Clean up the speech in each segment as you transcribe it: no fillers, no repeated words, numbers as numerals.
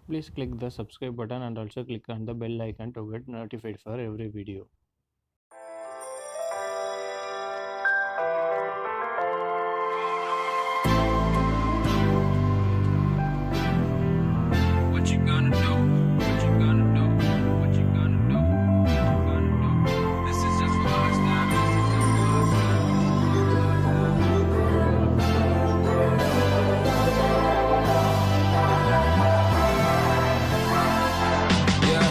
Please click the subscribe button and also click on the bell icon to get notified for every video. What you gonna do? What you gonna do? What you gonna do? What you gonna do? This is just for us now. Yeah,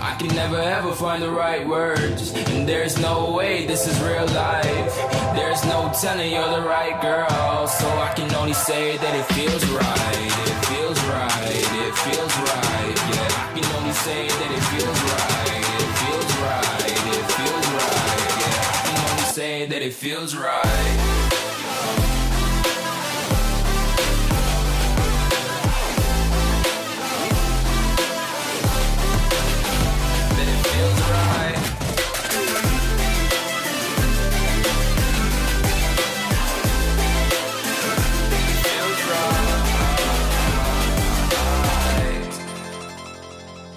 I can never ever find the right words, and there's no way this is real life. There's no telling you're the right girl, so I can only say that it feels right. It feels right. It feels right. Yeah, I can only say that it feels right. It feels right. It feels right. Yeah, I can only say that it feels right. That it feels right. Feels right.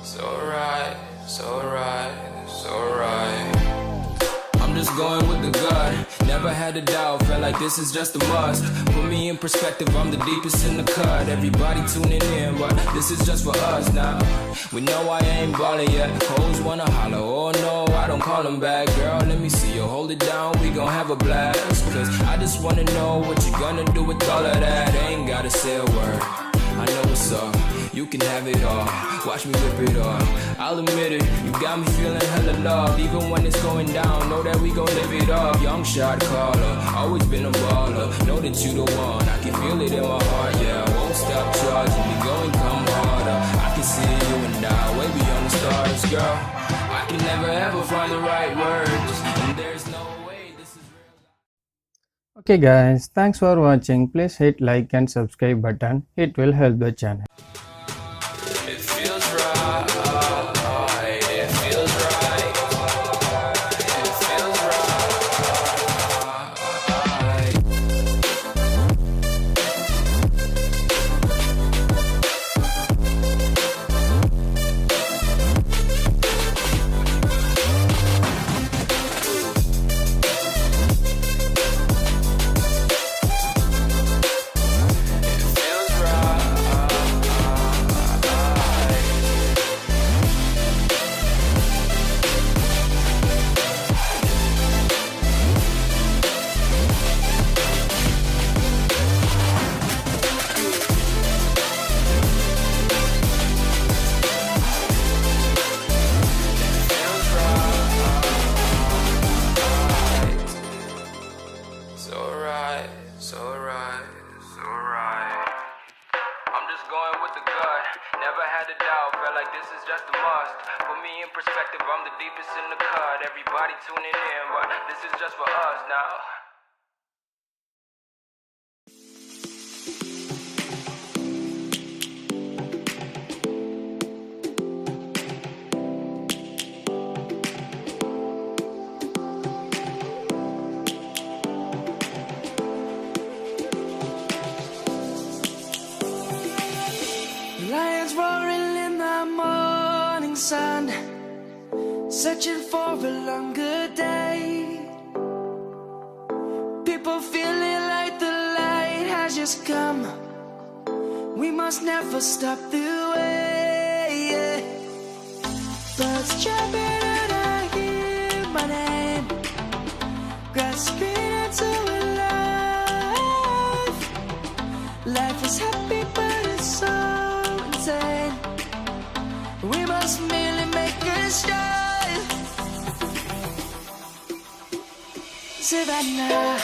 So right, so right, so right. I'm just going with the gut. Never had a doubt, felt like this is just a must. Put me in perspective, I'm the deepest in the cut. Everybody tuning in, but this is just for us now. We know I ain't ballin' yet. Hoes wanna holler, oh no, I don't call them back. Girl, let me see you hold it down, we gon' have a blast. Cause I just wanna know what you gonna do with all of that. Ain't gotta say a word, I know what's up. You can have it all, watch me rip it off. I'll admit it, you got me feeling hella loved. Even when it's going down, know that we gon' live it up. Young shot caller, always been a baller. Know that you the one, I can feel it in my heart. Yeah, I won't stop charging me, go and come harder. I can see you and I, way beyond the stars, girl. I can never ever find the right words, and there's no way this is real. Okay guys, thanks for watching. Please hit like and subscribe button. It will help the channel. It feels right. It feels right. It feels right. It feels right. Feels right. So right, so right, so right. I'm just going with the gut. Never had a doubt, felt like this is just a must. Put me in perspective, I'm the deepest in the cut. Everybody tuning in, but this is just for us now. Lions roaring in the morning sun, searching for a longer day. People feeling like the light has just come. We must never stop the way. Birds chirping and I hear my name, grasping into a life. Life is happy but it's so insane. We must merely make a start. Savannah,